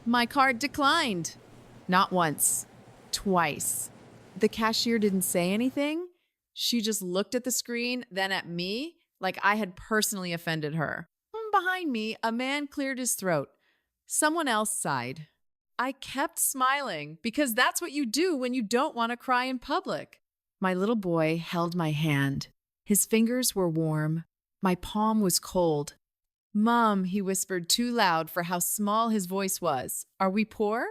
My card declined. Not once, twice. The cashier didn't say anything. She just looked at the screen, then at me, like I had personally offended her. Behind me, a man cleared his throat. Someone else sighed. I kept smiling because that's what you do when you don't want to cry in public. My little boy held my hand. His fingers were warm. My palm was cold. Mom, he whispered too loud for how small his voice was. Are we poor?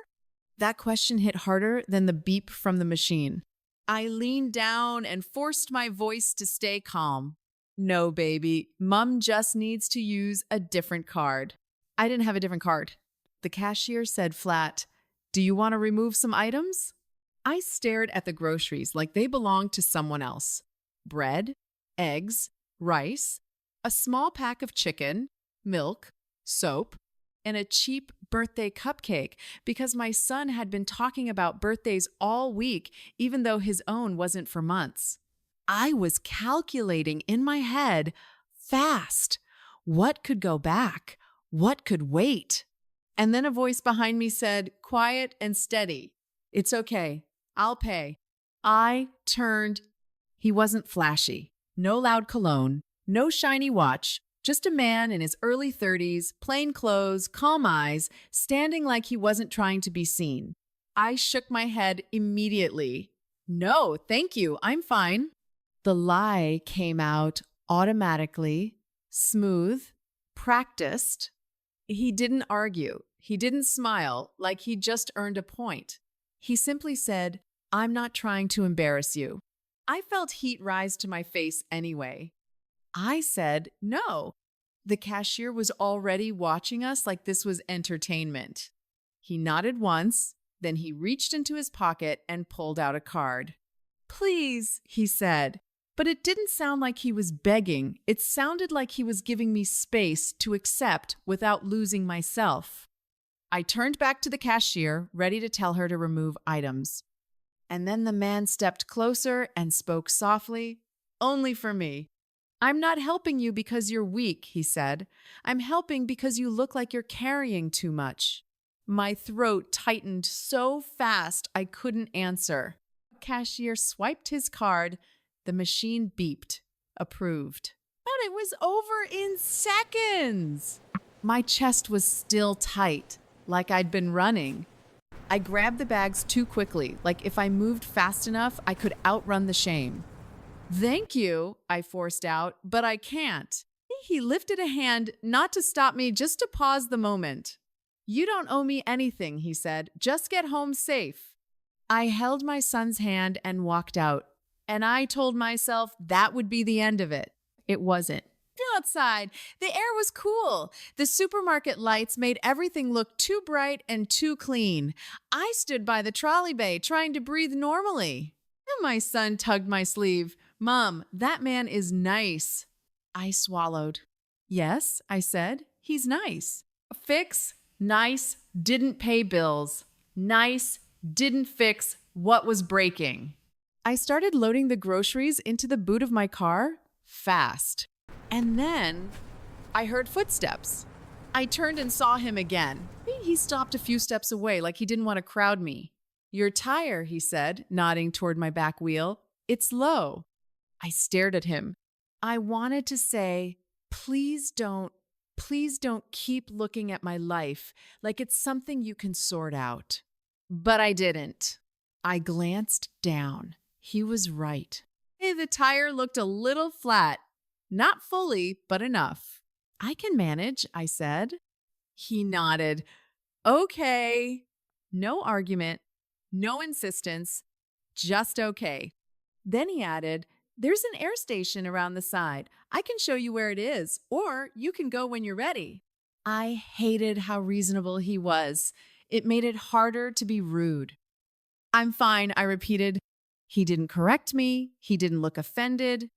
That question hit harder than the beep from the machine. I leaned down and forced my voice to stay calm. No, baby, Mom just needs to use a different card. I didn't have a different card. The cashier said flat, "Do you want to remove some items?" I stared at the groceries like they belonged to someone else. Bread, eggs, rice, a small pack of chicken, milk, soap, and a cheap birthday cupcake because my son had been talking about birthdays all week, even though his own wasn't for months. I was calculating in my head fast. What could go back? What could wait? And then a voice behind me said, quiet and steady, "It's okay. I'll pay." I turned. He wasn't flashy. No loud cologne, no shiny watch, just a man in his early 30s, plain clothes, calm eyes, standing like he wasn't trying to be seen. I shook my head immediately. "No, thank you. I'm fine." The lie came out automatically, smooth, practiced. He didn't argue. He didn't smile like he just earned a point. He simply said, "I'm not trying to embarrass you." I felt heat rise to my face anyway. I said, "No." The cashier was already watching us like this was entertainment. He nodded once, then he reached into his pocket and pulled out a card. "Please," he said. But it didn't sound like he was begging. It sounded like he was giving me space to accept without losing myself. I turned back to the cashier, ready to tell her to remove items. And then the man stepped closer and spoke softly, only for me. "I'm not helping you because you're weak," he said. "I'm helping because you look like you're carrying too much." My throat tightened so fast I couldn't answer. The cashier swiped his card. The machine beeped. Approved. But it was over in seconds. My chest was still tight, like I'd been running. I grabbed the bags too quickly, like if I moved fast enough, I could outrun the shame. "Thank you," I forced out, "but I can't." He lifted a hand, not to stop me, just to pause the moment. "You don't owe me anything," he said. "Just get home safe." I held my son's hand and walked out. And I told myself that would be the end of it. It wasn't. Outside, the air was cool. The supermarket lights made everything look too bright and too clean. I stood by the trolley bay trying to breathe normally. And my son tugged my sleeve. "Mom, that man is nice." I swallowed. "Yes," I said, "he's nice." Fix, nice, didn't pay bills. Nice, didn't fix what was breaking. I started loading the groceries into the boot of my car fast. And then I heard footsteps. I turned and saw him again. He stopped a few steps away like he didn't want to crowd me. "Your tire," he said, nodding toward my back wheel. "It's low." I stared at him. I wanted to say, please don't keep looking at my life like it's something you can sort out. But I didn't. I glanced down. He was right. The tire looked a little flat. Not fully, but enough. "I can manage," I said. He nodded. "Okay." No argument, no insistence, just okay. Then he added, "There's an air station around the side. I can show you where it is, or you can go when you're ready." I hated how reasonable he was. It made it harder to be rude. "I'm fine," I repeated. He didn't correct me. He didn't look offended.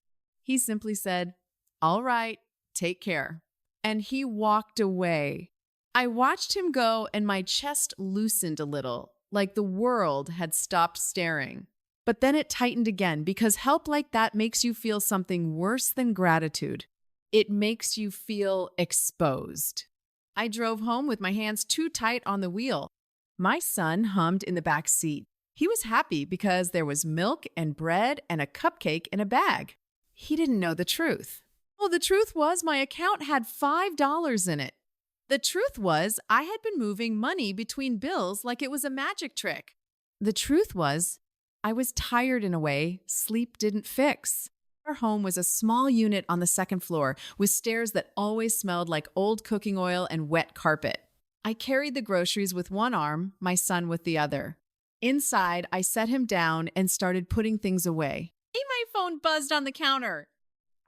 He simply said, "All right, take care." And he walked away. I watched him go and my chest loosened a little, like the world had stopped staring. But then it tightened again because help like that makes you feel something worse than gratitude. It makes you feel exposed. I drove home with my hands too tight on the wheel. My son hummed in the back seat. He was happy because there was milk and bread and a cupcake in a bag. He didn't know the truth. Well, the truth was my account had $5 in it. The truth was I had been moving money between bills like it was a magic trick. The truth was I was tired in a way sleep didn't fix. Our home was a small unit on the second floor with stairs that always smelled like old cooking oil and wet carpet. I carried the groceries with one arm, my son with the other. Inside, I set him down and started putting things away. Hey, my phone buzzed on the counter.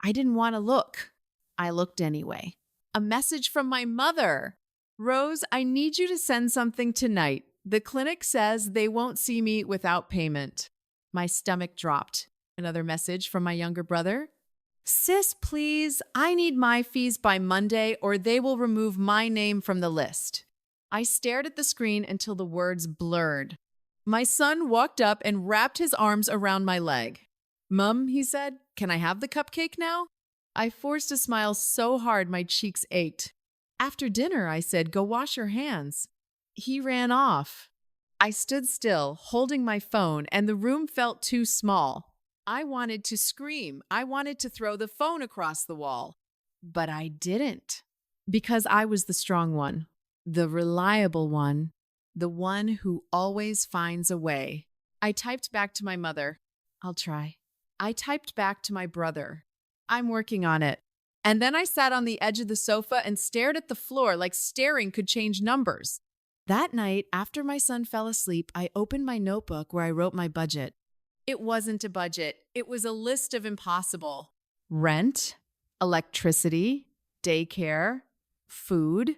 I didn't want to look. I looked anyway. A message from my mother. Rose, I need you to send something tonight. The clinic says they won't see me without payment. My stomach dropped. Another message from my younger brother. Sis, please, I need my fees by Monday or they will remove my name from the list. I stared at the screen until the words blurred. My son walked up and wrapped his arms around my leg. Mum, he said, can I have the cupcake now? I forced a smile so hard my cheeks ached. After dinner, I said, go wash your hands. He ran off. I stood still, holding my phone, and the room felt too small. I wanted to scream. I wanted to throw the phone across the wall. But I didn't. Because I was the strong one, the reliable one, the one who always finds a way. I typed back to my mother, I'll try. I typed back to my brother, I'm working on it. And then I sat on the edge of the sofa and stared at the floor like staring could change numbers. That night, after my son fell asleep, I opened my notebook where I wrote my budget. It wasn't a budget. It was a list of impossible. Rent, electricity, daycare, food,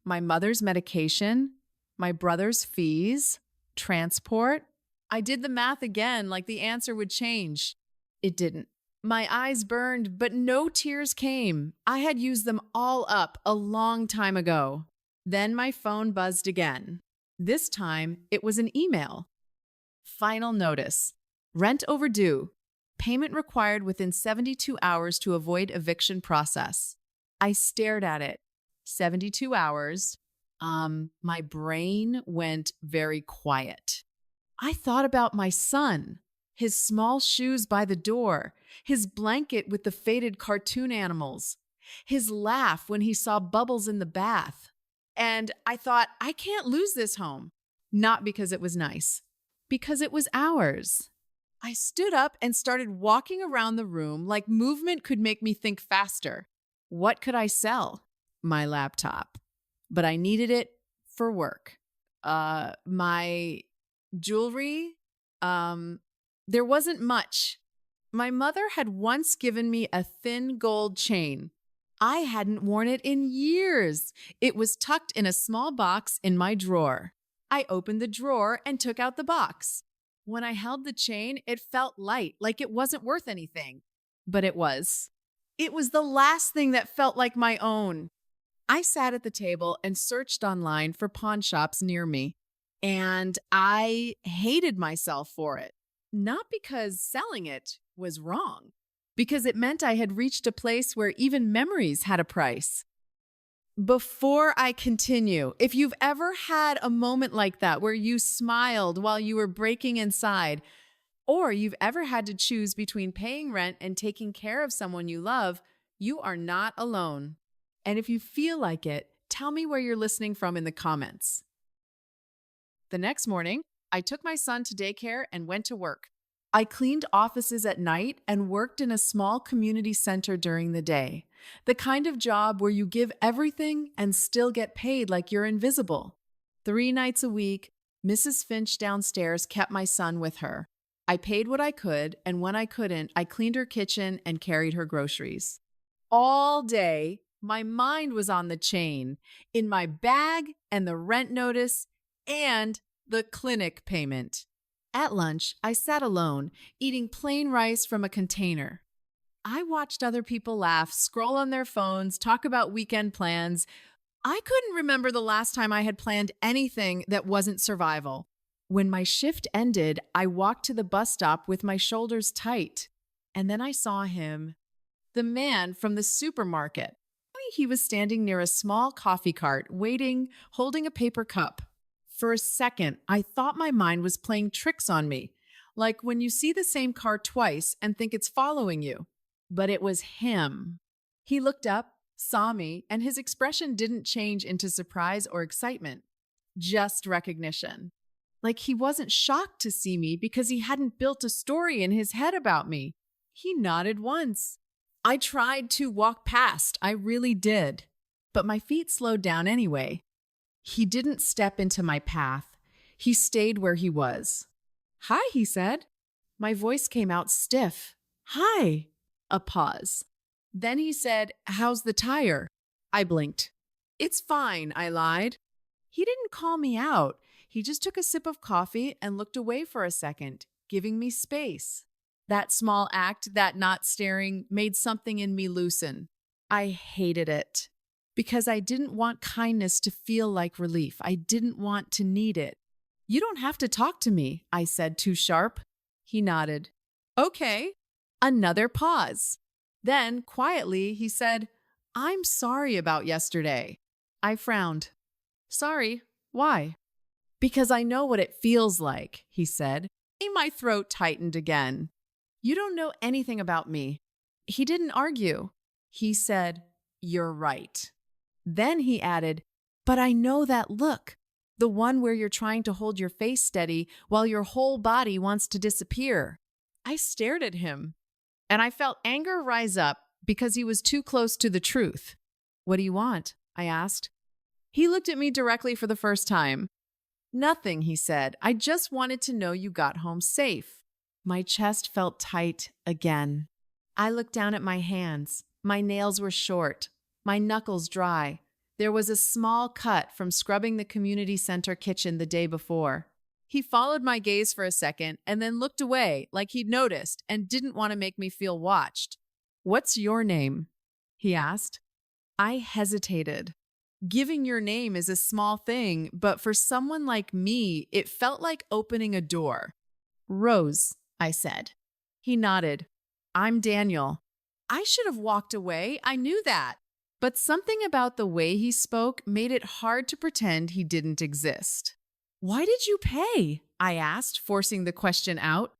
my mother's medication, my brother's fees, transport. I did the math again like the answer would change. It didn't. My eyes burned, but no tears came. I had used them all up a long time ago. Then my phone buzzed again. This time, it was an email. Final notice. Rent overdue. Payment required within 72 hours to avoid eviction process. I stared at it. 72 hours. My brain went very quiet. I thought about my son, his small shoes by the door, his blanket with the faded cartoon animals, his laugh when he saw bubbles in the bath. And I thought, I can't lose this home. Not because it was nice, because it was ours. I stood up and started walking around the room like movement could make me think faster. What could I sell? My laptop. But I needed it for work. My jewelry, there wasn't much. My mother had once given me a thin gold chain. I hadn't worn it in years. It was tucked in a small box in my drawer. I opened the drawer and took out the box. When I held the chain, it felt light, like it wasn't worth anything. But it was. It was the last thing that felt like my own. I sat at the table and searched online for pawn shops near me. And I hated myself for it. Not because selling it was wrong, because it meant I had reached a place where even memories had a price. Before I continue, if you've ever had a moment like that where you smiled while you were breaking inside, or you've ever had to choose between paying rent and taking care of someone you love, you are not alone. And if you feel like it, tell me where you're listening from in the comments. The next morning, I took my son to daycare and went to work. I cleaned offices at night and worked in a small community center during the day. The kind of job where you give everything and still get paid like you're invisible. 3 nights a week, Mrs. Finch downstairs kept my son with her. I paid what I could, and when I couldn't, I cleaned her kitchen and carried her groceries. All day, my mind was on the chain, in my bag and the rent notice and the clinic payment. At lunch, I sat alone, eating plain rice from a container. I watched other people laugh, scroll on their phones, talk about weekend plans. I couldn't remember the last time I had planned anything that wasn't survival. When my shift ended, I walked to the bus stop with my shoulders tight. And then I saw him, the man from the supermarket. he was standing near a small coffee cart, waiting, holding a paper cup. For a second, I thought my mind was playing tricks on me, like when you see the same car twice and think it's following you. But it was him. He looked up, saw me, and his expression didn't change into surprise or excitement, just recognition. Like he wasn't shocked to see me because he hadn't built a story in his head about me. He nodded once. I tried to walk past, I really did. But my feet slowed down anyway. He didn't step into my path. He stayed where he was. "Hi," he said. My voice came out stiff. "Hi." A pause. Then he said, "How's the tire?" I blinked. "It's fine," I lied. He didn't call me out. He just took a sip of coffee and looked away for a second, giving me space. That small act, that not staring, made something in me loosen. I hated it because I didn't want kindness to feel like relief. I didn't want to need it. "You don't have to talk to me," I said, too sharp. He nodded. "Okay." Another pause. Then, quietly, he said, "I'm sorry about yesterday." I frowned. "Sorry? Why?" "Because I know what it feels like," he said. My throat tightened again. "You don't know anything about me." He didn't argue. He said, "You're right." Then he added, "But I know that look, the one where you're trying to hold your face steady while your whole body wants to disappear." I stared at him, and I felt anger rise up because he was too close to the truth. "What do you want?" I asked. He looked at me directly for the first time. "Nothing," he said. "I just wanted to know you got home safe." My chest felt tight again. I looked down at my hands. My nails were short, my knuckles dry. There was a small cut from scrubbing the community center kitchen the day before. He followed my gaze for a second and then looked away like he'd noticed and didn't want to make me feel watched. "What's your name?" he asked. I hesitated. Giving your name is a small thing, but for someone like me, it felt like opening a door. "Rose," I said. He nodded. "I'm Daniel." I should have walked away, I knew that. But something about the way he spoke made it hard to pretend he didn't exist. "Why did you pay?" I asked, forcing the question out.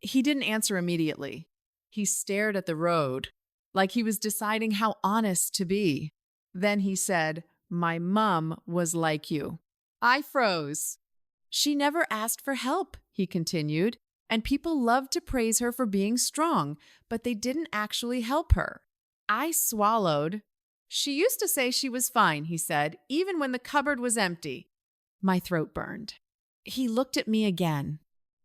He didn't answer immediately. He stared at the road, like he was deciding how honest to be. Then he said, "My mom was like you." I froze. "She never asked for help," he continued, "and people loved to praise her for being strong, but they didn't actually help her." I swallowed. "She used to say she was fine," he said, "even when the cupboard was empty." My throat burned. He looked at me again.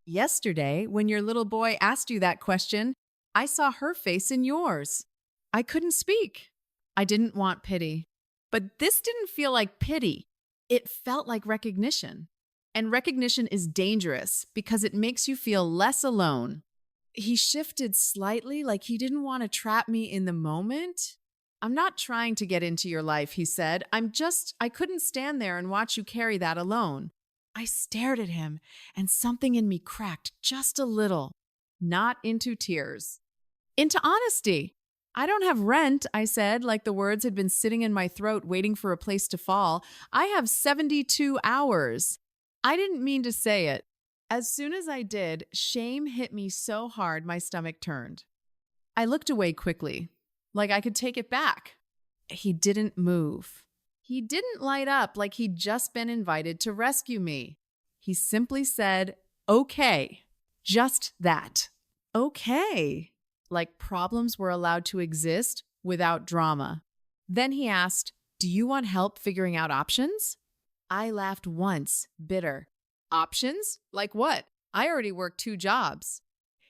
"Yesterday, when your little boy asked you that question, I saw her face in yours." I couldn't speak. I didn't want pity. But this didn't feel like pity. It felt like recognition. And recognition is dangerous because it makes you feel less alone. He shifted slightly, like he didn't want to trap me in the moment. "I'm not trying to get into your life," he said. I couldn't stand there and watch you carry that alone." I stared at him, and something in me cracked just a little. Not into tears. Into honesty. "I don't have rent," I said, like the words had been sitting in my throat waiting for a place to fall. "I have 72 hours. I didn't mean to say it. As soon as I did, shame hit me so hard my stomach turned. I looked away quickly, like I could take it back. He didn't move. He didn't light up like he'd just been invited to rescue me. He simply said, "Okay." Just that. Okay. Like problems were allowed to exist without drama. Then he asked, "Do you want help figuring out options?" I laughed once, bitter. "Options? Like what? I already work 2 jobs."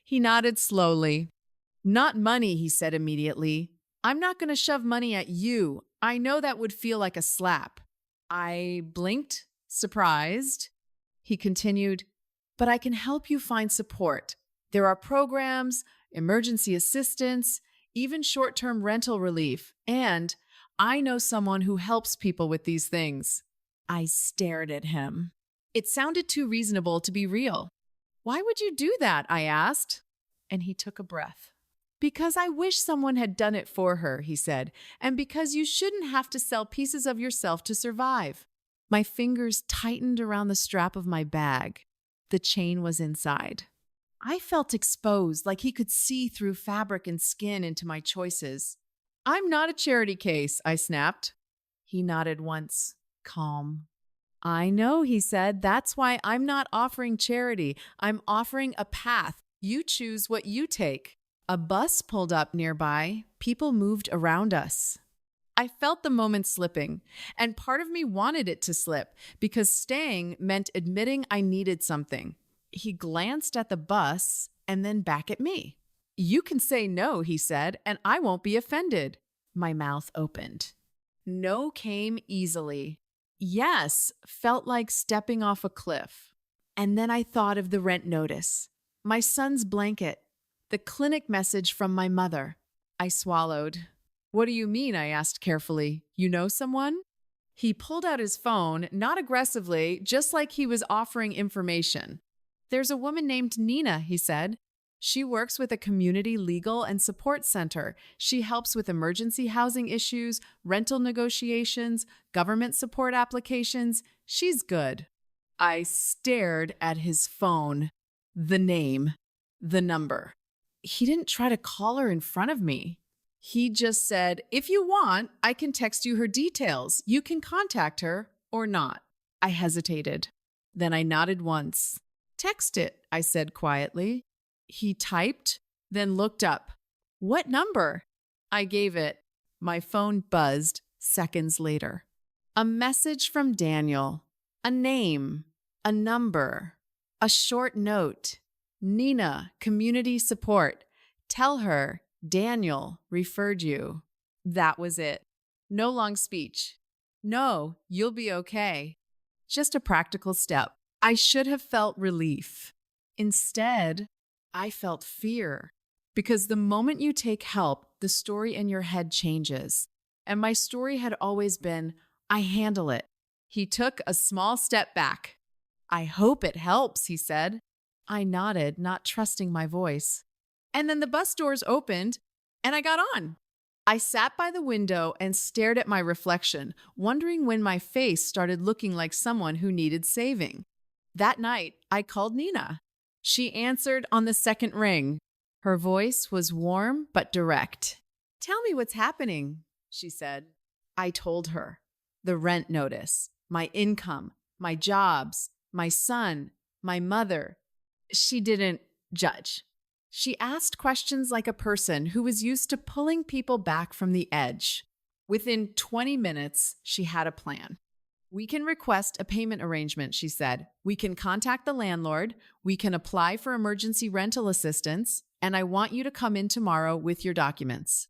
He nodded slowly. "Not money," he said immediately. "I'm not going to shove money at you. I know that would feel like a slap." I blinked, surprised. He continued, "But I can help you find support. There are programs, emergency assistance, even short-term rental relief, and I know someone who helps people with these things." I stared at him. It sounded too reasonable to be real. "Why would you do that?" I asked. And he took a breath. Because I wish someone had done it for her, he said, and because you shouldn't have to sell pieces of yourself to survive. My fingers tightened around the strap of my bag. The chain was inside. I felt exposed, like he could see through fabric and skin into my choices. I'm not a charity case, I snapped. He nodded once, calm. I know, he said. That's why I'm not offering charity. I'm offering a path. You choose what you take. A bus pulled up nearby. People moved around us. I felt the moment slipping, and part of me wanted it to slip because staying meant admitting I needed something. He glanced at the bus and then back at me. You can say no, he said, and I won't be offended. My mouth opened. No came easily. Yes felt like stepping off a cliff. And then I thought of the rent notice, my son's blanket, the clinic message from my mother. I swallowed. What do you mean? I asked carefully. You know someone? He pulled out his phone, not aggressively, just like he was offering information. There's a woman named Nina, he said. She works with a community legal and support center. She helps with emergency housing issues, rental negotiations, government support applications. She's good. I stared at his phone. The name. The number. He didn't try to call her in front of me. He just said, if you want, I can text you her details. You can contact her or not. I hesitated. Then I nodded once. Text it, I said quietly. He typed, then looked up. What number? I gave it. My phone buzzed seconds later. A message from Daniel. A name. A number. A short note. Nina, community support. Tell her Daniel referred you. That was it. No long speech. No, you'll be okay. Just a practical step. I should have felt relief. Instead, I felt fear. Because the moment you take help, the story in your head changes. And my story had always been, I handle it. He took a small step back. I hope it helps, he said. I nodded, not trusting my voice. And then the bus doors opened, and I got on. I sat by the window and stared at my reflection, wondering when my face started looking like someone who needed saving. That night, I called Nina. She answered on the second ring. Her voice was warm but direct. Tell me what's happening, she said. I told her. The rent notice, my income, my jobs, my son, my mother. She didn't judge. She asked questions like a person who was used to pulling people back from the edge. Within 20 minutes, she had a plan. We can request a payment arrangement, she said. We can contact the landlord. We can apply for emergency rental assistance. And I want you to come in tomorrow with your documents.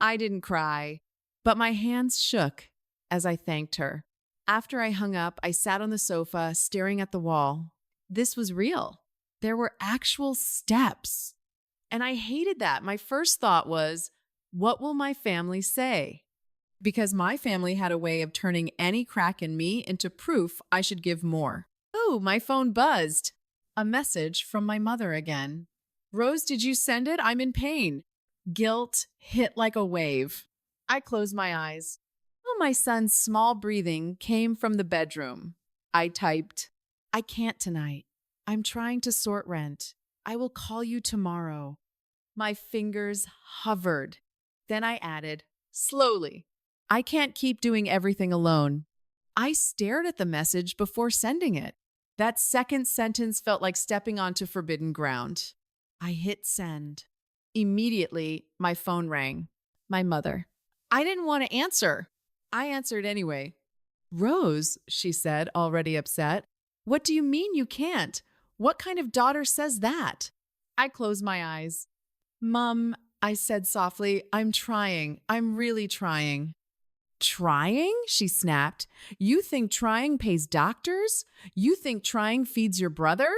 I didn't cry, but my hands shook as I thanked her. After I hung up, I sat on the sofa, staring at the wall. This was real. There were actual steps. And I hated that. My first thought was, what will my family say? Because my family had a way of turning any crack in me into proof I should give more. Oh, my phone buzzed. A message from my mother again. Rose, did you send it? I'm in pain. Guilt hit like a wave. I closed my eyes. Oh, my son's small breathing came from the bedroom. I typed, I can't tonight. I'm trying to sort rent. I will call you tomorrow. My fingers hovered. Then I added, slowly. I can't keep doing everything alone. I stared at the message before sending it. That second sentence felt like stepping onto forbidden ground. I hit send. Immediately, my phone rang. My mother. I didn't want to answer. I answered anyway. Rose, she said, already upset. What do you mean you can't? What kind of daughter says that? I closed my eyes. Mom, I said softly, I'm trying. I'm really trying. Trying? She snapped. You think trying pays doctors? You think trying feeds your brother?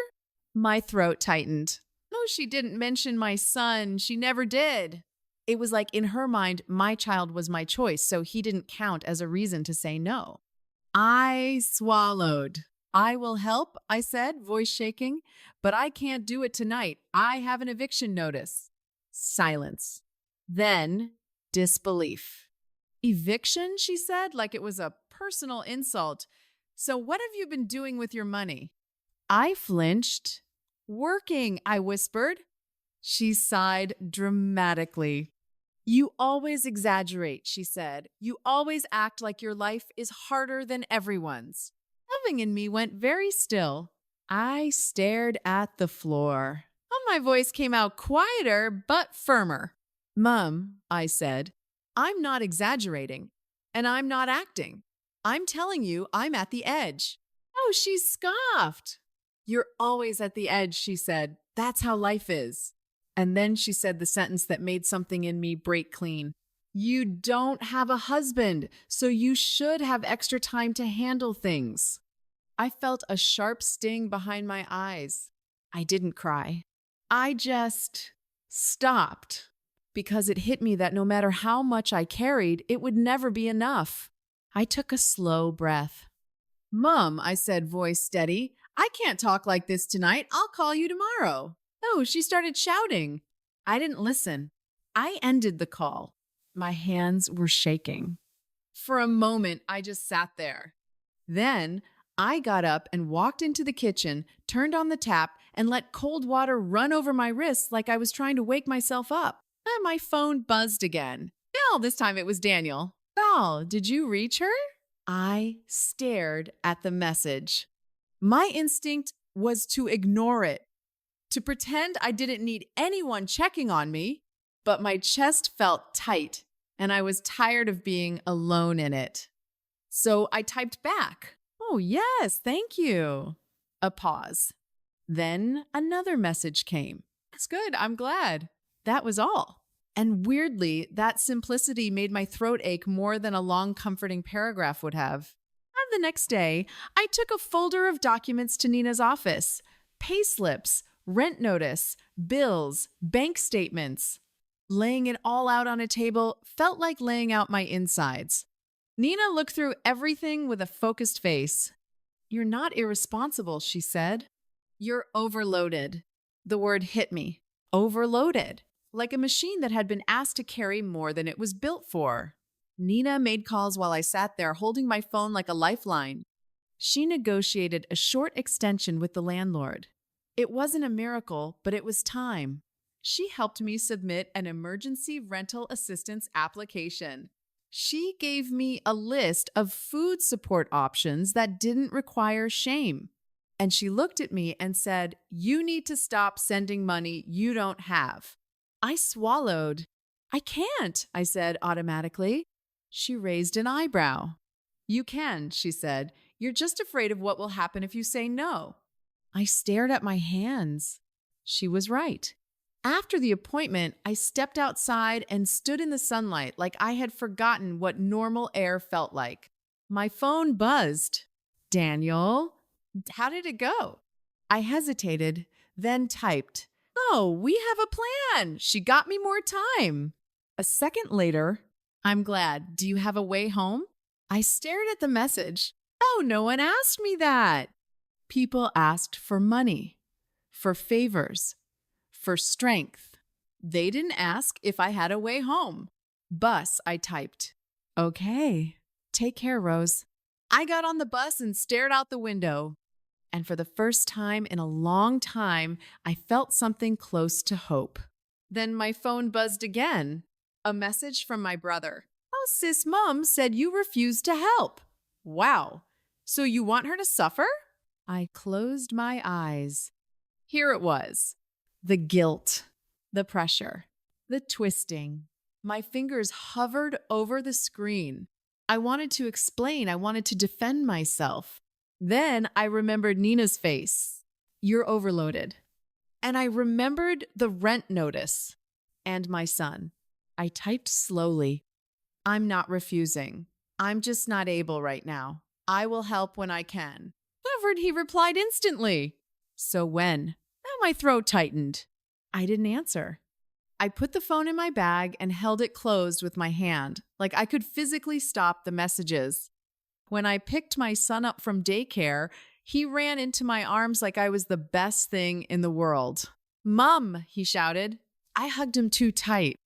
My throat tightened. No, she didn't mention my son. She never did. It was like in her mind, my child was my choice, so he didn't count as a reason to say no. I swallowed. I will help, I said, voice shaking, but I can't do it tonight. I have an eviction notice. Silence. Then disbelief. Eviction, she said, like it was a personal insult. So what have you been doing with your money? I flinched. Working, I whispered. She sighed dramatically. You always exaggerate, she said. You always act like your life is harder than everyone's. Something in me went very still. I stared at the floor. My voice came out quieter but firmer. Mum, I said, I'm not exaggerating, and I'm not acting. I'm telling you I'm at the edge. Oh, she scoffed. You're always at the edge, she said. That's how life is. And then she said the sentence that made something in me break clean. You don't have a husband, so you should have extra time to handle things. I felt a sharp sting behind my eyes. I didn't cry. I just stopped because it hit me that no matter how much I carried, it would never be enough. I took a slow breath. Mum, I said, voice steady, I can't talk like this tonight. I'll call you tomorrow. Oh, she started shouting. I didn't listen. I ended the call. My hands were shaking. For a moment, I just sat there. Then I got up and walked into the kitchen, turned on the tap, and let cold water run over my wrists like I was trying to wake myself up. And my phone buzzed again. Well, this time it was Daniel. Val, did you reach her? I stared at the message. My instinct was to ignore it, to pretend I didn't need anyone checking on me, but my chest felt tight, and I was tired of being alone in it. So I typed back, "Oh, yes, thank you." A pause. Then another message came. "That's good, I'm glad." That was all. And weirdly, that simplicity made my throat ache more than a long, comforting paragraph would have. And the next day, I took a folder of documents to Nina's office. Payslips, rent notice, bills, bank statements. Laying it all out on a table felt like laying out my insides. Nina looked through everything with a focused face. "You're not irresponsible," she said. "You're overloaded." The word hit me. Overloaded. Like a machine that had been asked to carry more than it was built for. Nina made calls while I sat there holding my phone like a lifeline. She negotiated a short extension with the landlord. It wasn't a miracle, but it was time. She helped me submit an emergency rental assistance application. She gave me a list of food support options that didn't require shame. And she looked at me and said, "You need to stop sending money you don't have." I swallowed. "I can't," I said automatically. She raised an eyebrow. "You can," she said. "You're just afraid of what will happen if you say no." I stared at my hands. She was right. After the appointment, I stepped outside and stood in the sunlight like I had forgotten what normal air felt like. My phone buzzed. "Daniel, how did it go?" I hesitated, then typed, "Oh, we have a plan. She got me more time." A second later, "I'm glad. Do you have a way home?" I stared at the message. Oh, no one asked me that. People asked for money, for favors, for strength. They didn't ask if I had a way home. "Bus," I typed. "Okay. Take care, Rose." I got on the bus and stared out the window. And for the first time in a long time, I felt something close to hope. Then my phone buzzed again. A message from my brother. "Oh, sis, Mom said you refused to help." Wow. So you want her to suffer? I closed my eyes. Here it was. The guilt, the pressure, the twisting. My fingers hovered over the screen. I wanted to explain. I wanted to defend myself. Then I remembered Nina's face. "You're overloaded." And I remembered the rent notice and my son. I typed slowly. "I'm not refusing. I'm just not able right now. I will help when I can." Covered, he replied instantly. "So when?" Now my throat tightened. I didn't answer. I put the phone in my bag and held it closed with my hand, like I could physically stop the messages. When I picked my son up from daycare, he ran into my arms like I was the best thing in the world. "Mom," he shouted. I hugged him too tight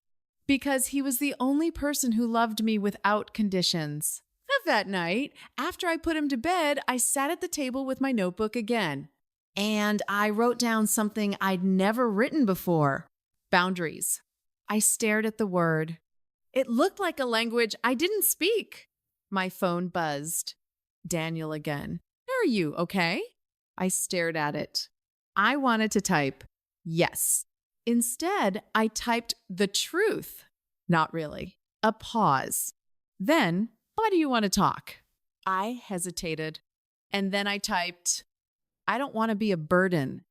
because he was the only person who loved me without conditions. That night, after I put him to bed, I sat at the table with my notebook again. And I wrote down something I'd never written before: boundaries. I stared at the word. It looked like a language I didn't speak. My phone buzzed. Daniel again. Are you okay? I stared at it. I wanted to type, yes. Instead, I typed the truth. Not really. A pause. Then, why do you want to talk? I hesitated. And then I typed, I don't want to be a burden.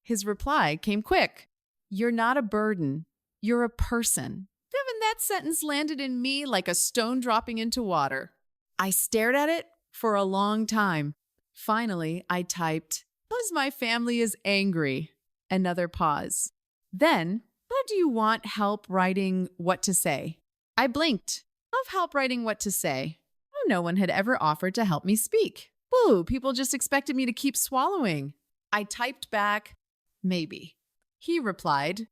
His reply came quick. You're not a burden. You're a person. Devin, that sentence landed in me like a stone dropping into water. I stared at it for a long time. Finally, I typed, because my family is angry. Another pause. Then, how do you want help writing what to say? I blinked. Of help writing what to say. Oh, no one had ever offered to help me speak. Woo, people just expected me to keep swallowing. I typed back, maybe. He replied,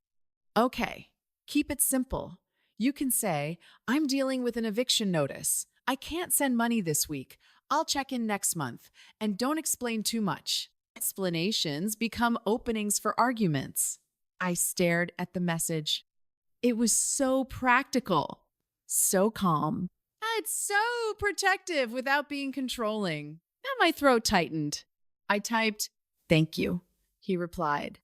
okay, keep it simple. You can say, I'm dealing with an eviction notice. I can't send money this week. I'll check in next month. And don't explain too much. Explanations become openings for arguments. I stared at the message. It was so practical, so calm. It's so protective without being controlling. Now my throat tightened. I typed, thank you. He replied,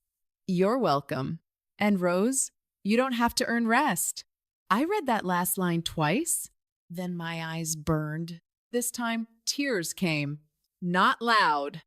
you're welcome. And Rose, you don't have to earn rest. I read that last line twice. Then my eyes burned. This time, tears came. Not loud.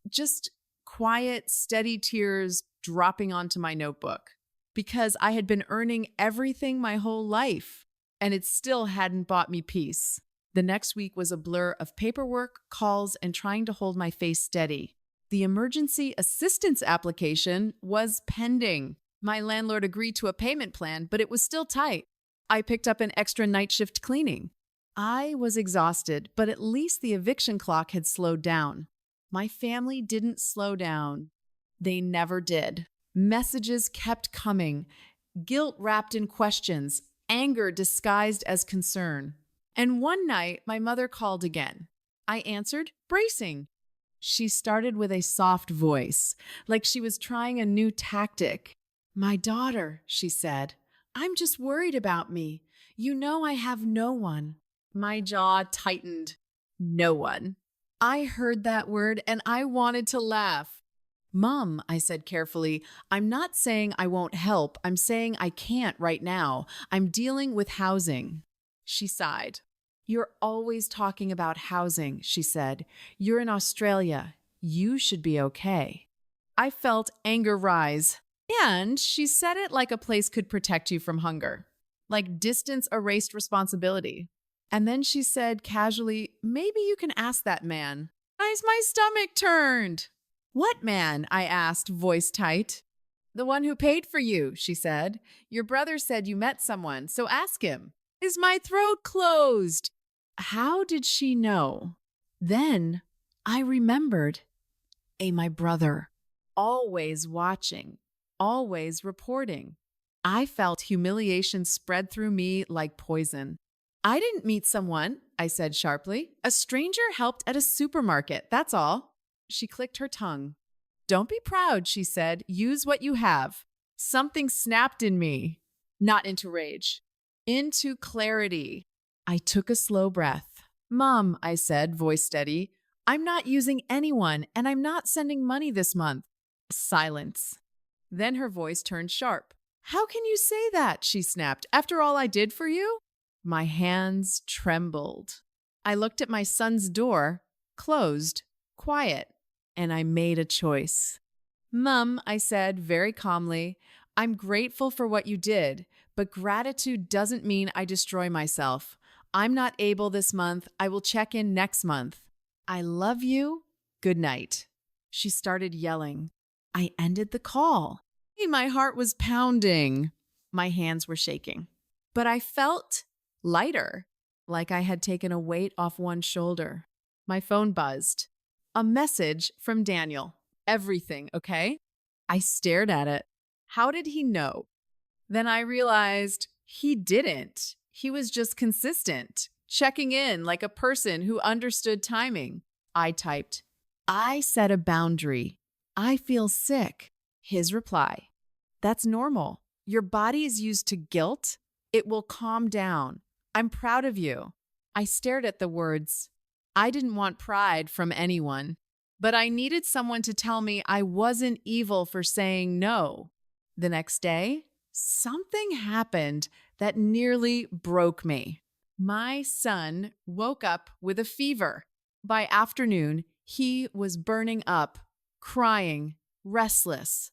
Just quiet, steady tears dropping onto my notebook. Because I had been earning everything my whole life, and it still hadn't bought me peace. The next week was a blur of paperwork, calls, and trying to hold my face steady. The emergency assistance application was pending. My landlord agreed to a payment plan, but it was still tight. I picked up an extra night shift cleaning. I was exhausted, but at least the eviction clock had slowed down. My family didn't slow down. They never did. Messages kept coming, guilt wrapped in questions, anger disguised as concern. And one night, my mother called again. I answered, bracing. She started with a soft voice, like she was trying a new tactic. My daughter, she said, I'm just worried about me. You know I have no one. My jaw tightened. No one. I heard that word and I wanted to laugh. Mom, I said carefully, I'm not saying I won't help. I'm saying I can't right now. I'm dealing with housing. She sighed. You're always talking about housing, she said. You're in Australia. You should be okay. I felt anger rise. And she said it like a place could protect you from hunger, like distance erased responsibility. And then she said casually, maybe you can ask that man. My stomach turned. What man? I asked, voice tight. The one who paid for you, she said. Your brother said you met someone, so ask him. Is my throat closed? How did she know? Then I remembered. My brother, always watching, always reporting. I felt humiliation spread through me like poison. I didn't meet someone, I said sharply. A stranger helped at a supermarket, that's all. She clicked her tongue. Don't be proud, she said. Use what you have. Something snapped in me. Not into rage. Into clarity. I took a slow breath. Mom, I said, voice steady, I'm not using anyone, and I'm not sending money this month. Silence. Then her voice turned sharp. How can you say that? She snapped. After all I did for you? My hands trembled. I looked at my son's door, closed, quiet, and I made a choice. Mom, I said very calmly, I'm grateful for what you did, but gratitude doesn't mean I destroy myself. I'm not able this month. I will check in next month. I love you. Good night. She started yelling. I ended the call. My heart was pounding. My hands were shaking. But I felt lighter, like I had taken a weight off one shoulder. My phone buzzed. A message from Daniel. Everything, okay? I stared at it. How did he know? Then I realized he didn't. He was just consistent, checking in like a person who understood timing. I typed, I set a boundary. I feel sick. His reply, that's normal. Your body is used to guilt. It will calm down. I'm proud of you. I stared at the words. I didn't want pride from anyone, but I needed someone to tell me I wasn't evil for saying no. The next day, something happened that nearly broke me. My son woke up with a fever. By afternoon, he was burning up, crying, restless.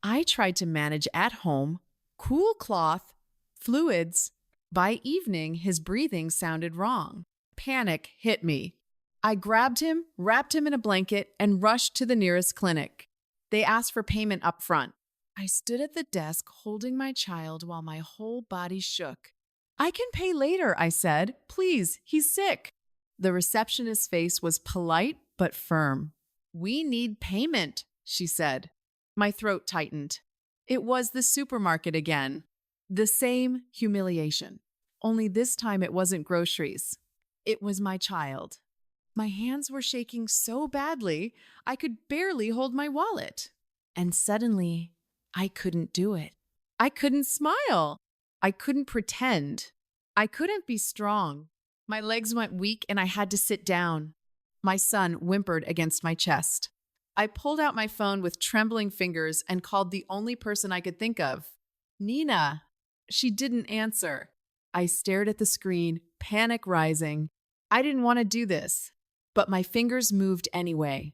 I tried to manage at home, cool cloth, fluids. By evening, his breathing sounded wrong. Panic hit me. I grabbed him, wrapped him in a blanket, and rushed to the nearest clinic. They asked for payment up front. I stood at the desk holding my child while my whole body shook. I can pay later, I said. Please, he's sick. The receptionist's face was polite but firm. We need payment, she said. My throat tightened. It was the supermarket again. The same humiliation. Only this time it wasn't groceries. It was my child. My hands were shaking so badly, I could barely hold my wallet. And suddenly, I couldn't do it. I couldn't smile. I couldn't pretend. I couldn't be strong. My legs went weak and I had to sit down. My son whimpered against my chest. I pulled out my phone with trembling fingers and called the only person I could think of. Nina. She didn't answer. I stared at the screen, panic rising. I didn't want to do this, but my fingers moved anyway.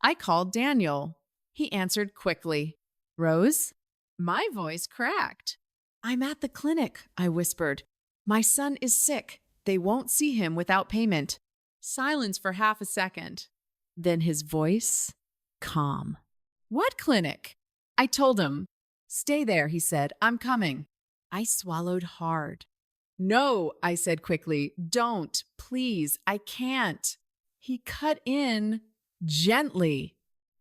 I called Daniel. He answered quickly. Rose? My voice cracked. I'm at the clinic, I whispered. My son is sick. They won't see him without payment. Silence for half a second. Then his voice, calm. What clinic? I told him. Stay there, he said. I'm coming. I swallowed hard. No, I said quickly. Don't, please. I can't. He cut in gently.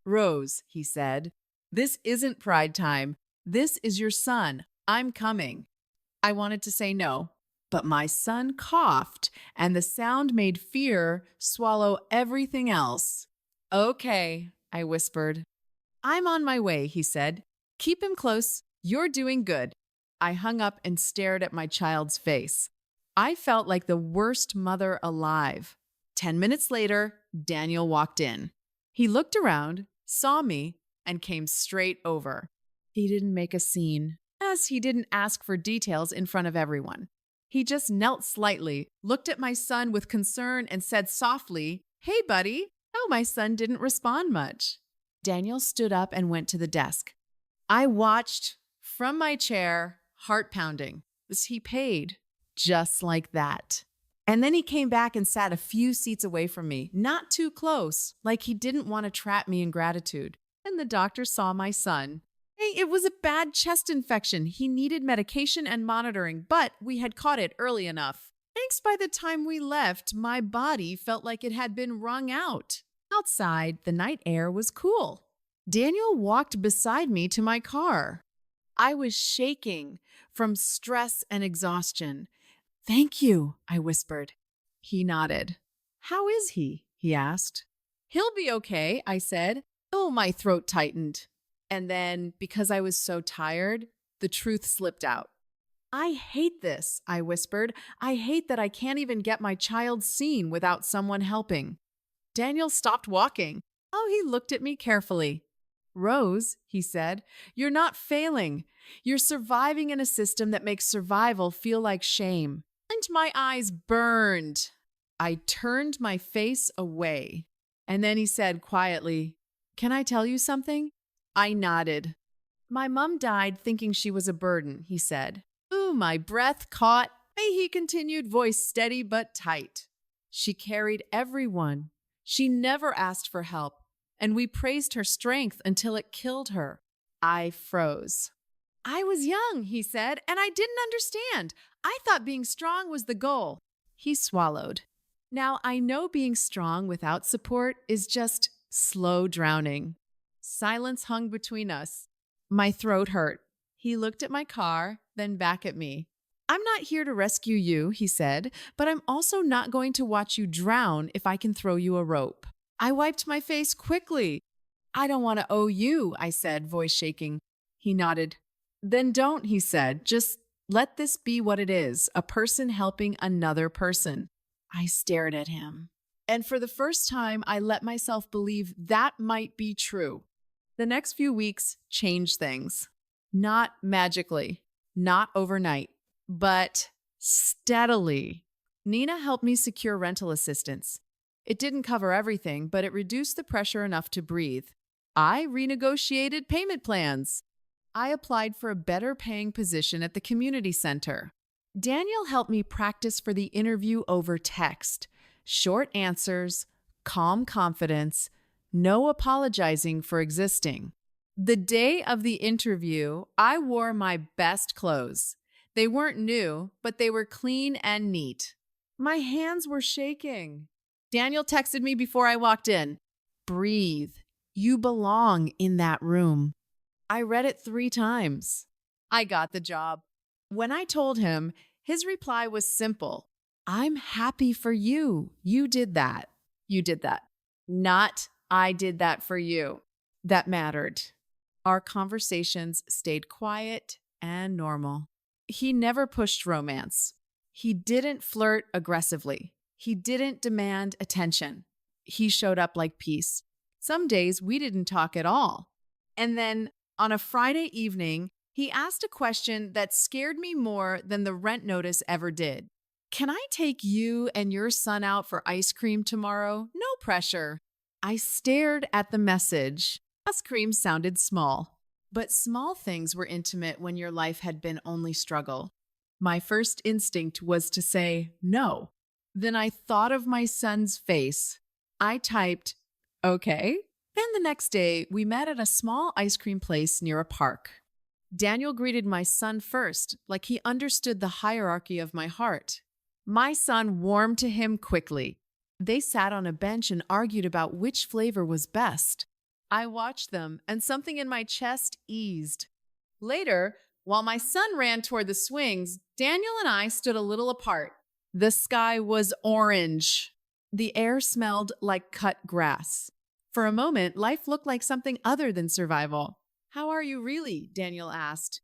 Rose, he said. This isn't pride time. This is your son. I'm coming. I wanted to say no, but my son coughed, and the sound made fear swallow everything else. Okay, I whispered. I'm on my way, he said. Keep him close. You're doing good. I hung up and stared at my child's face. I felt like the worst mother alive. 10 minutes later, Daniel walked in. He looked around, saw me, and came straight over. He didn't make a scene, as he didn't ask for details in front of everyone. He just knelt slightly, looked at my son with concern, and said softly, Hey, buddy. Oh, my son didn't respond much. Daniel stood up and went to the desk. I watched from my chair, heart pounding, as he paid, just like that. And then he came back and sat a few seats away from me, not too close, like he didn't want to trap me in gratitude. And the doctor saw my son. Hey, it was a bad chest infection. He needed medication and monitoring, but we had caught it early enough. Thanks, by the time we left, my body felt like it had been wrung out. Outside, the night air was cool. Daniel walked beside me to my car. I was shaking from stress and exhaustion. Thank you, I whispered. He nodded. How is he? He asked. He'll be okay, I said. Oh, my throat tightened. And then, because I was so tired, the truth slipped out. I hate this, I whispered. I hate that I can't even get my child seen without someone helping. Daniel stopped walking. Oh, he looked at me carefully. Rose, he said, you're not failing. You're surviving in a system that makes survival feel like shame. And my eyes burned. I turned my face away. And then he said quietly, Can I tell you something? I nodded. My mom died thinking she was a burden, he said. Ooh, my breath caught. Hey, he continued, voice steady but tight. She carried everyone. She never asked for help, and we praised her strength until it killed her. I froze. I was young, he said, and I didn't understand. I thought being strong was the goal. He swallowed. Now, I know being strong without support is just slow drowning. Silence hung between us. My throat hurt. He looked at my car, then back at me. I'm not here to rescue you, he said, but I'm also not going to watch you drown if I can throw you a rope. I wiped my face quickly. I don't want to owe you, I said, voice shaking. He nodded. Then don't, he said. Just let this be what it is, a person helping another person. I stared at him. And for the first time, I let myself believe that might be true. The next few weeks changed things. Not magically, not overnight, but steadily. Nina helped me secure rental assistance. It didn't cover everything, but it reduced the pressure enough to breathe. I renegotiated payment plans. I applied for a better paying position at the community center. Daniel helped me practice for the interview over text. Short answers, calm confidence, no apologizing for existing. The day of the interview, I wore my best clothes. They weren't new, but they were clean and neat. My hands were shaking. Daniel texted me before I walked in. Breathe. You belong in that room. I read it 3 times. I got the job. When I told him, his reply was simple. I'm happy for you. You did that. You did that. Not, I did that for you. That mattered. Our conversations stayed quiet and normal. He never pushed romance. He didn't flirt aggressively. He didn't demand attention. He showed up like peace. Some days we didn't talk at all. And then on a Friday evening, he asked a question that scared me more than the rent notice ever did. Can I take you and your son out for ice cream tomorrow? No pressure. I stared at the message. Ice cream sounded small, but small things were intimate when your life had been only struggle. My first instinct was to say no. Then I thought of my son's face. I typed, okay. Then the next day, we met at a small ice cream place near a park. Daniel greeted my son first, like he understood the hierarchy of my heart. My son warmed to him quickly. They sat on a bench and argued about which flavor was best. I watched them, and something in my chest eased. Later, while my son ran toward the swings, Daniel and I stood a little apart. The sky was orange. The air smelled like cut grass. For a moment, life looked like something other than survival. How are you really? Daniel asked.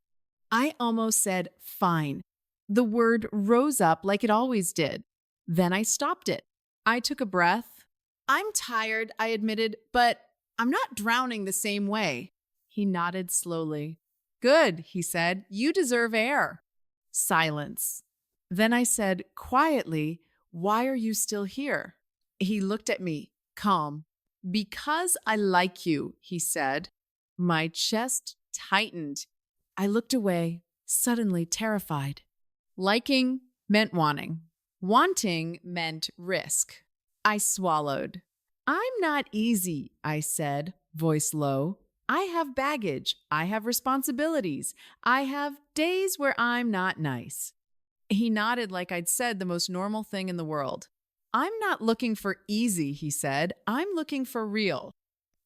I almost said, fine. The word rose up like it always did. Then I stopped it. I took a breath. I'm tired, I admitted, but I'm not drowning the same way. He nodded slowly. Good, he said. You deserve air. Silence. Then I said quietly, why are you still here? He looked at me, calm. Because I like you, he said. My chest tightened. I looked away, suddenly terrified. Liking meant wanting. Wanting meant risk. I swallowed. I'm not easy, I said, voice low. I have baggage. I have responsibilities. I have days where I'm not nice. He nodded like I'd said the most normal thing in the world. I'm not looking for easy, he said. I'm looking for real.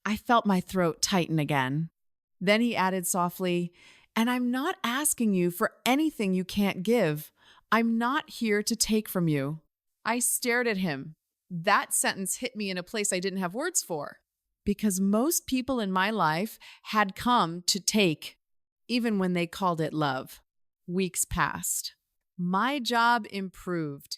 I felt my throat tighten again. Then he added softly, and I'm not asking you for anything you can't give. I'm not here to take from you. I stared at him. That sentence hit me in a place I didn't have words for. Because most people in my life had come to take, even when they called it love. Weeks passed. My job improved.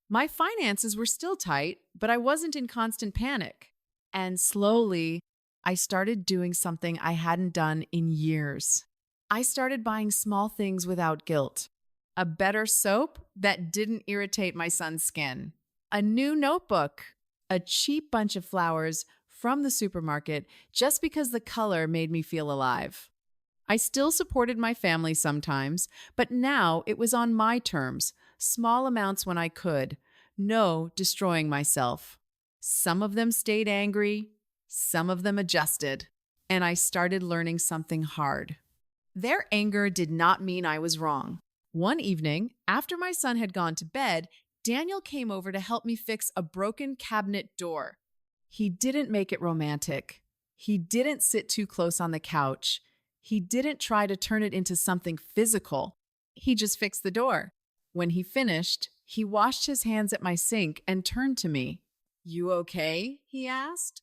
My finances were still tight, but I wasn't in constant panic. And slowly, I started doing something I hadn't done in years. I started buying small things without guilt. A better soap that didn't irritate my son's skin. A new notebook. A cheap bunch of flowers from the supermarket just because the color made me feel alive. I still supported my family sometimes, but now it was on my terms, small amounts when I could, no destroying myself. Some of them stayed angry, some of them adjusted, and I started learning something hard. Their anger did not mean I was wrong. One evening, after my son had gone to bed, Daniel came over to help me fix a broken cabinet door. He didn't make it romantic. He didn't sit too close on the couch. He didn't try to turn it into something physical. He just fixed the door. When he finished, he washed his hands at my sink and turned to me. "You okay?" he asked.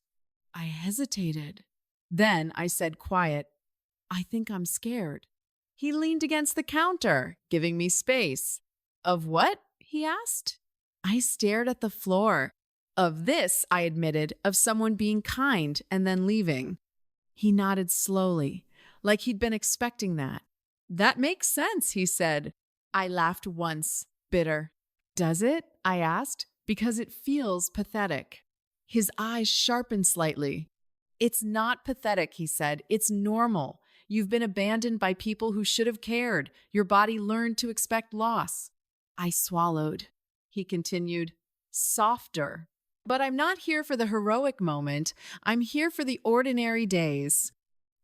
I hesitated. Then I said quiet, "I think I'm scared." He leaned against the counter, giving me space. "Of what?" he asked. I stared at the floor. "Of this," I admitted, "of someone being kind and then leaving." He nodded slowly, like he'd been expecting that. "That makes sense," he said. I laughed once, bitter. "Does it?" I asked, "because it feels pathetic." His eyes sharpened slightly. "It's not pathetic," he said. "It's normal. You've been abandoned by people who should have cared. Your body learned to expect loss." I swallowed. He continued, "Softer. But I'm not here for the heroic moment. I'm here for the ordinary days."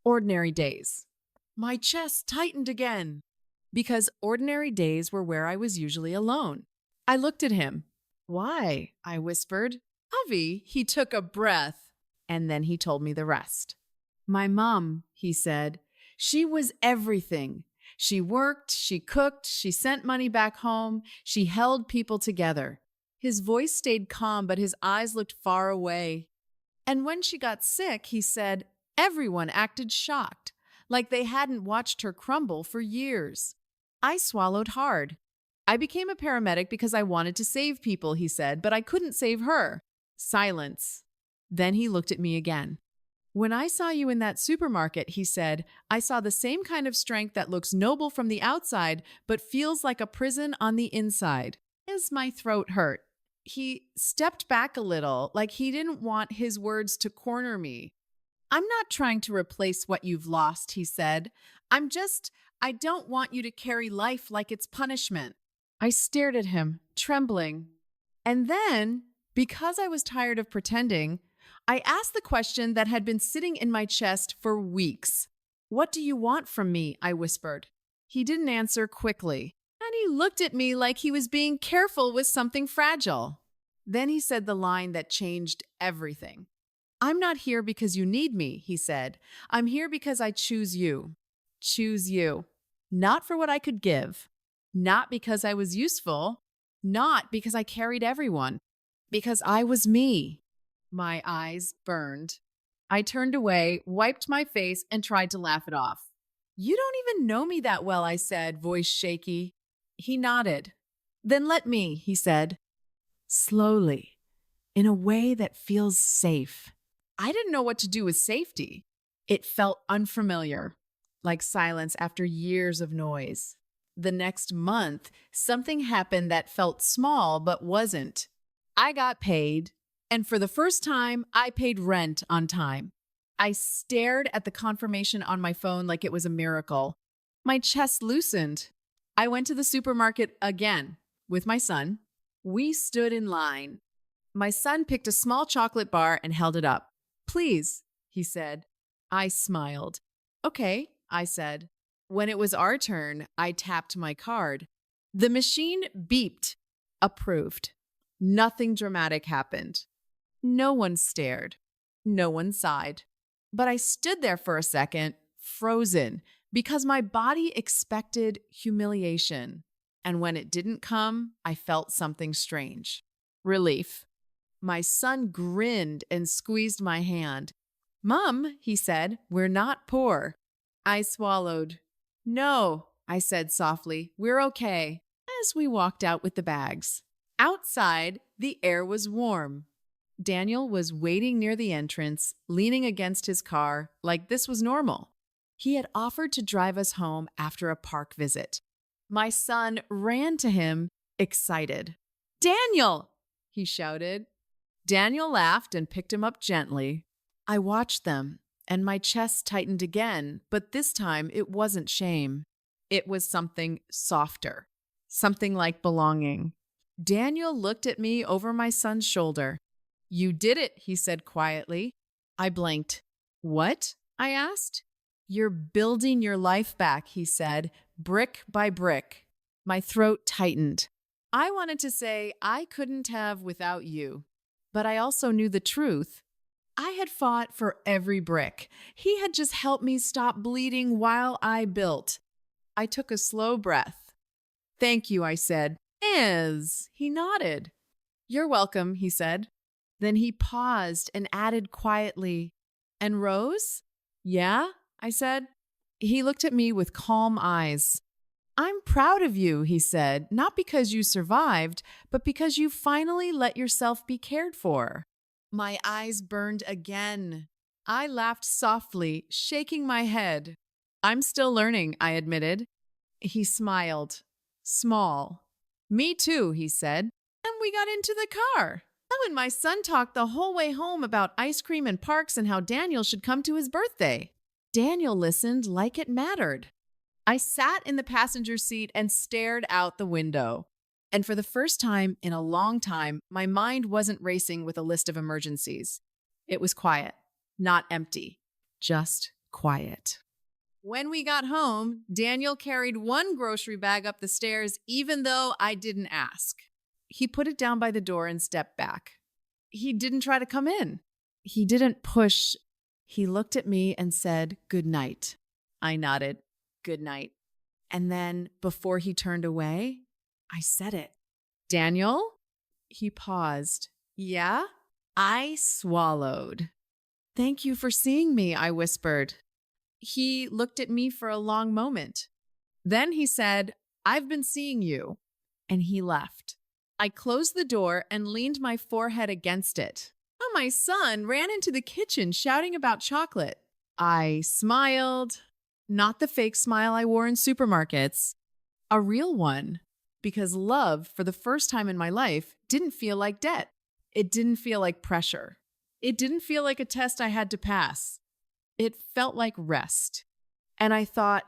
Ordinary days. My chest tightened again, because ordinary days were where I was usually alone. I looked at him. "Why?" I whispered. "Avi," he took a breath, and then he told me the rest. "My mom," he said, "she was everything. She worked, she cooked, she sent money back home, she held people together." His voice stayed calm, but his eyes looked far away. "And when she got sick," he said, "everyone acted shocked, like they hadn't watched her crumble for years." I swallowed hard. "I became a paramedic because I wanted to save people," he said, "but I couldn't save her." Silence. Then he looked at me again. "When I saw you in that supermarket," he said, "I saw the same kind of strength that looks noble from the outside, but feels like a prison on the inside." As my throat hurt, he stepped back a little, like he didn't want his words to corner me. "I'm not trying to replace what you've lost," he said. I don't want you to carry life like it's punishment." I stared at him, trembling. And then, because I was tired of pretending, I asked the question that had been sitting in my chest for weeks. "What do you want from me?" I whispered. He didn't answer quickly, and he looked at me like he was being careful with something fragile. Then he said the line that changed everything. "I'm not here because you need me," he said. "I'm here because I choose you." Choose you. Not for what I could give. Not because I was useful. Not because I carried everyone. Because I was me. My eyes burned. I turned away, wiped my face, and tried to laugh it off. "You don't even know me that well," I said, voice shaky. He nodded. "Then let me," he said. Slowly, in a way that feels safe. I didn't know what to do with safety. It felt unfamiliar, like silence after years of noise. The next month, something happened that felt small but wasn't. I got paid, and for the first time, I paid rent on time. I stared at the confirmation on my phone like it was a miracle. My chest loosened. I went to the supermarket again with my son. We stood in line. My son picked a small chocolate bar and held it up. "Please," he said. I smiled. "Okay," I said. When it was our turn, I tapped my card. The machine beeped. Approved. Nothing dramatic happened. No one stared. No one sighed. But I stood there for a second, frozen, because my body expected humiliation. And when it didn't come, I felt something strange. Relief. My son grinned and squeezed my hand. "Mom," he said, "we're not poor." I swallowed. "No," I said softly, "we're okay," as we walked out with the bags. Outside, the air was warm. Daniel was waiting near the entrance, leaning against his car, like this was normal. He had offered to drive us home after a park visit. My son ran to him, excited. "Daniel!" he shouted. Daniel laughed and picked him up gently. I watched them, and my chest tightened again, but this time it wasn't shame. It was something softer, something like belonging. Daniel looked at me over my son's shoulder. "You did it," he said quietly. I blinked. "What?" I asked. "You're building your life back," he said, "brick by brick." My throat tightened. I wanted to say I couldn't have without you, but I also knew the truth. I had fought for every brick. He had just helped me stop bleeding while I built. I took a slow breath. Thank you, I said. He nodded. You're welcome, he said. Then he paused and added quietly, And Rose? Yeah, I said. He looked at me with calm eyes. I'm proud of you, he said, not because you survived, but because you finally let yourself be cared for. My eyes burned again. I laughed softly, shaking my head. I'm still learning, I admitted. He smiled. Small. Me too, he said. And we got into the car. Oh, and my son talked the whole way home about ice cream and parks and how Daniel should come to his birthday. Daniel listened like it mattered. I sat in the passenger seat and stared out the window. And for the first time in a long time, my mind wasn't racing with a list of emergencies. It was quiet, not empty, just quiet. When we got home, Daniel carried one grocery bag up the stairs, even though I didn't ask. He put it down by the door and stepped back. He didn't try to come in. He didn't push. He looked at me and said, "Good night." I nodded. Good night. And then, before he turned away, I said it. Daniel? He paused. Yeah? I swallowed. Thank you for seeing me, I whispered. He looked at me for a long moment. Then he said, I've been seeing you. And he left. I closed the door and leaned my forehead against it. Oh, my son ran into the kitchen shouting about chocolate. I smiled. Not the fake smile I wore in supermarkets, a real one, because love, for the first time in my life, didn't feel like debt. It didn't feel like pressure. It didn't feel like a test I had to pass. It felt like rest. And I thought,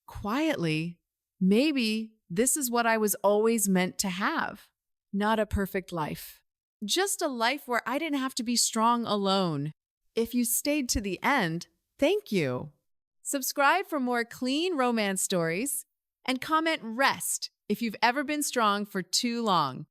quietly, maybe this is what I was always meant to have. Not a perfect life. Just a life where I didn't have to be strong alone. If you stayed to the end, thank you. Subscribe for more clean romance stories and comment REST if you've ever been strong for too long.